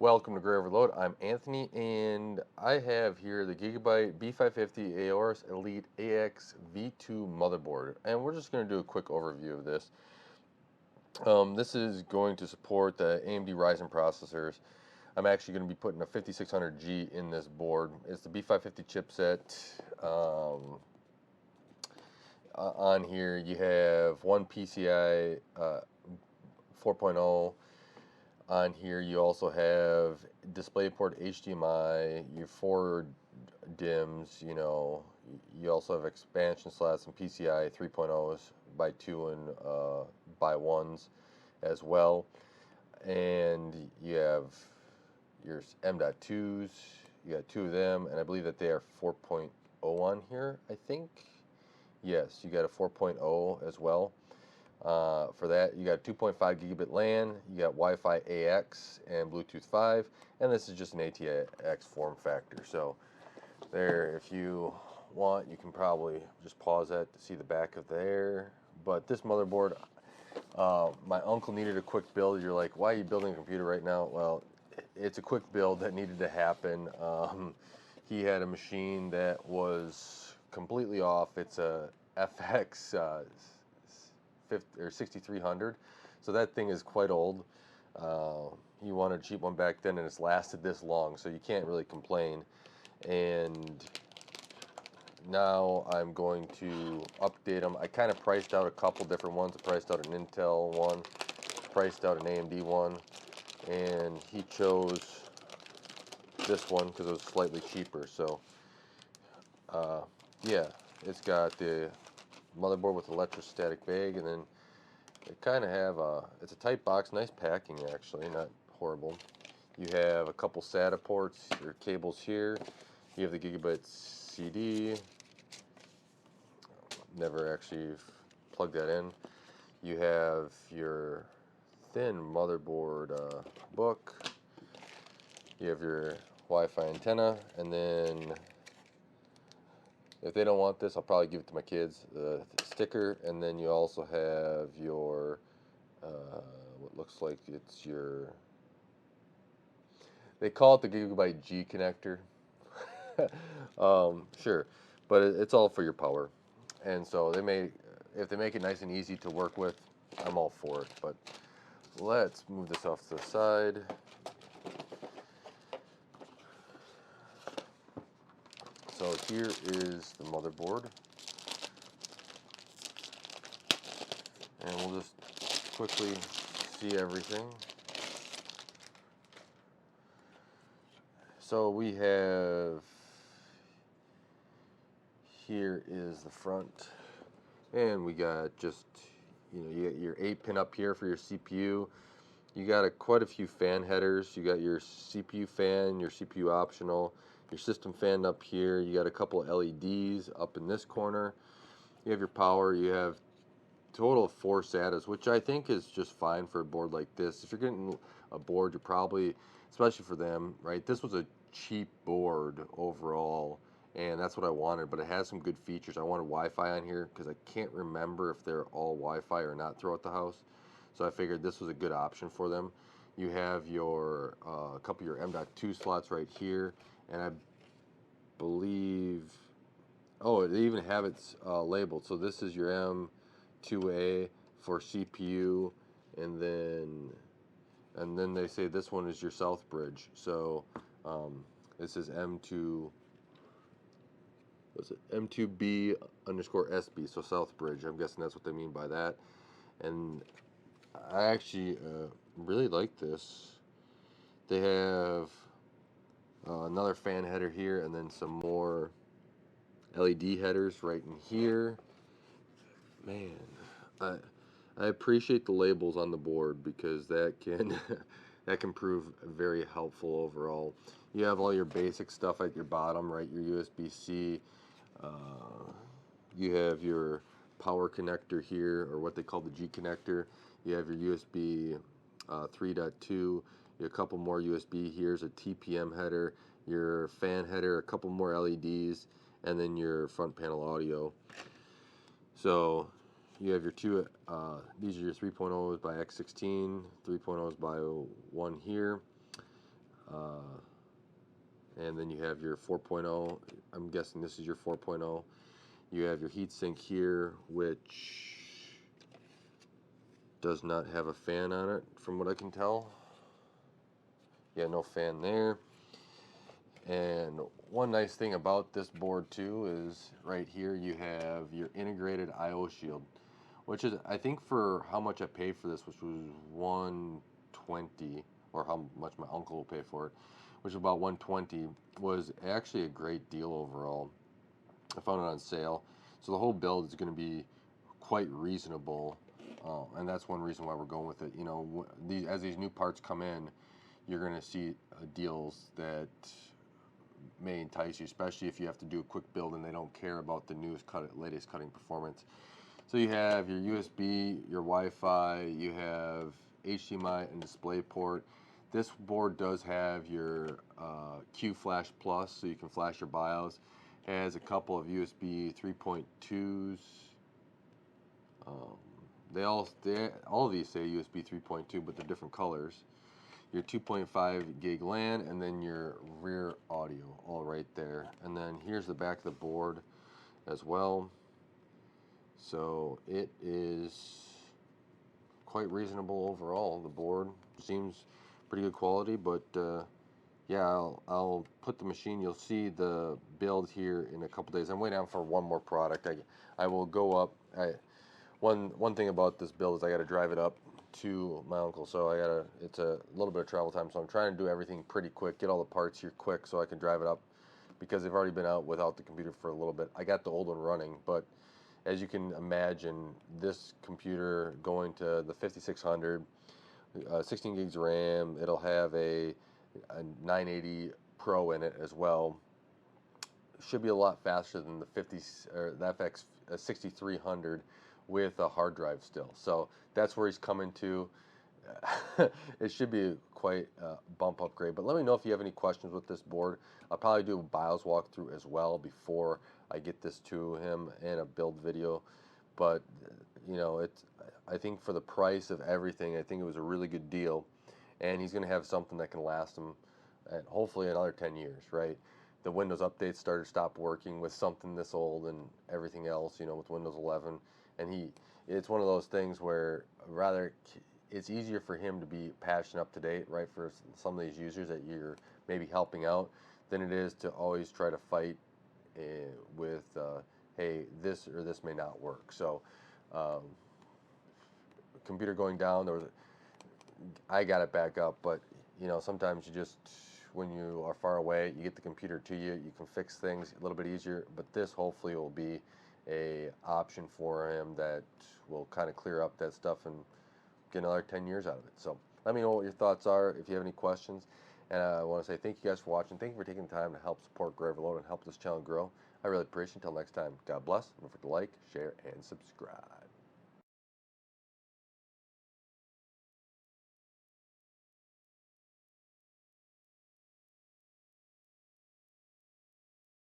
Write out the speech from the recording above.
Welcome to Gray Overload. I'm Anthony, and I have here the Gigabyte B550 Aorus Elite AX V2 motherboard, and we're just going to do a quick overview of this. This is going to support the AMD Ryzen processors. I'm actually going to be putting a 5600G in this board. It's the B550 chipset. On here, you have one PCI 4.0. On here you also have DisplayPort HDMI, your 4 DIMMs, you also have expansion slots and PCI 3.0s by 2 and by 1s as well. And you have your M.2s, you got 2 of them, and I believe that they are 4.0 on here, I think. Yes, you got a 4.0 as well. For that, you got 2.5 gigabit LAN, you got Wi-Fi AX and Bluetooth 5, and this is just an ATX form factor. So there, if you want, you can probably just pause that to see the back of there. But this motherboard, my uncle needed a quick build. You're like, why are you building a computer right now? Well, it's a quick build that needed to happen. He had a machine that was completely off. It's a FX 6300, so that thing is quite old. He wanted a cheap one back then, and it's lasted this long, so you can't really complain. And now I'm going to update them. I kind of priced out a couple different ones. I priced out an Intel one, priced out an AMD one, and he chose this one because it was slightly cheaper. So yeah, it's got the motherboard with electrostatic bag, and then they kind of have it's a tight box, nice packing actually, not horrible. You have a couple SATA ports, your cables here. You have the Gigabyte CD. Never actually plugged that in. You have your thin motherboard book. You have your Wi-Fi antenna, and then if they don't want this, I'll probably give it to my kids, the sticker. And then you also have your what looks like it's your, they call it the Gigabyte G connector. Sure, but it's all for your power. And so if they make it nice and easy to work with, I'm all for it. But let's move this off to the side. So here is the motherboard, and we'll just quickly see everything. So we have, here is the front, and we got just, you got your 8-pin up here for your CPU. You got quite a few fan headers. You got your CPU fan, your CPU optional, your system fan up here. You got a couple of LEDs up in this corner. You have your power. You have total of 4 SATAs, which I think is just fine for a board like this. If you're getting a board, you're probably, especially for them, right? This was a cheap board overall, and that's what I wanted, but it has some good features. I wanted Wi-Fi on here because I can't remember if they're all Wi-Fi or not throughout the house. So I figured this was a good option for them. You have your a couple of your M.2 slots right here, and I believe, oh, they even have it labeled. So this is your M2A for CPU, and then they say this one is your South Bridge. So this is M2B underscore SB, so South Bridge. I'm guessing that's what they mean by that. And I actually really like this. They have another fan header here, and then some more LED headers right in here. Man, I appreciate the labels on the board because that can that can prove very helpful overall. You have all your basic stuff at your bottom, right? Your USB-C. You have your power connector here, or what they call the G connector. You have your USB 3.2. You have a couple more USB. Here's a TPM header, your fan header, a couple more LEDs, and then your front panel audio. So you have your two, these are your 3.0s by X16, 3.0s by 1 here. And then you have your 4.0. I'm guessing this is your 4.0. You have your heatsink here, which does not have a fan on it from what I can tell. Yeah, no fan there. And one nice thing about this board too is right here you have your integrated I/O shield, which is, I think, for how much I paid for this, which was 120, or how much my uncle will pay for it, which is about 120, was actually a great deal overall. I found it on sale, so the whole build is going to be quite reasonable, and that's one reason why we're going with it. You know, as these new parts come in, you're going to see deals that may entice you, especially if you have to do a quick build and they don't care about the latest cutting performance. So you have your USB, your Wi-Fi, you have HDMI and DisplayPort. This board does have your Q Flash Plus, so you can flash your BIOS. Has a couple of USB 3.2s. All of these say USB 3.2, but they're different colors. Your 2.5 gig LAN, and then your rear audio, all right there. And then here's the back of the board as well. So it is quite reasonable overall. The board seems pretty good quality, but yeah, I'll put the machine. You'll see the build here in a couple days. I'm waiting on for one more product. I will go up. One thing about this build is I got to drive it up to my uncle, so it's a little bit of travel time, so I'm trying to do everything pretty quick, get all the parts here quick so I can drive it up, because they've already been out without the computer for a little bit. I got the old one running, but as you can imagine, this computer going to the 5600, 16 gigs of RAM, it'll have a 980 Pro in it as well. Should be a lot faster than the FX 6300 with a hard drive still. So that's where he's coming to. It should be quite a bump upgrade. But let me know if you have any questions with this board. I'll probably do a BIOS walkthrough as well before I get this to him in a build video. But you know, I think for the price of everything, I think it was a really good deal, and he's going to have something that can last him, and hopefully another 10 years, right? The Windows updates stopped working with something this old and everything else, you know, with Windows 11. And it's one of those things where it's easier for him to be patched and up to date, right, for some of these users that you're maybe helping out, than it is to always try to fight with, hey, this or this may not work. So, computer going down, I got it back up, but you know, sometimes when you are far away, you get the computer to you, you can fix things a little bit easier. But this hopefully will be a option for him that will kind of clear up that stuff and get another 10 years out of it. So let me know what your thoughts are, if you have any questions. And I want to say thank you guys for watching. Thank you for taking the time to help support Grow Overload and help this channel grow. I really appreciate it. Until next time, God bless. Don't forget to like, share, and subscribe.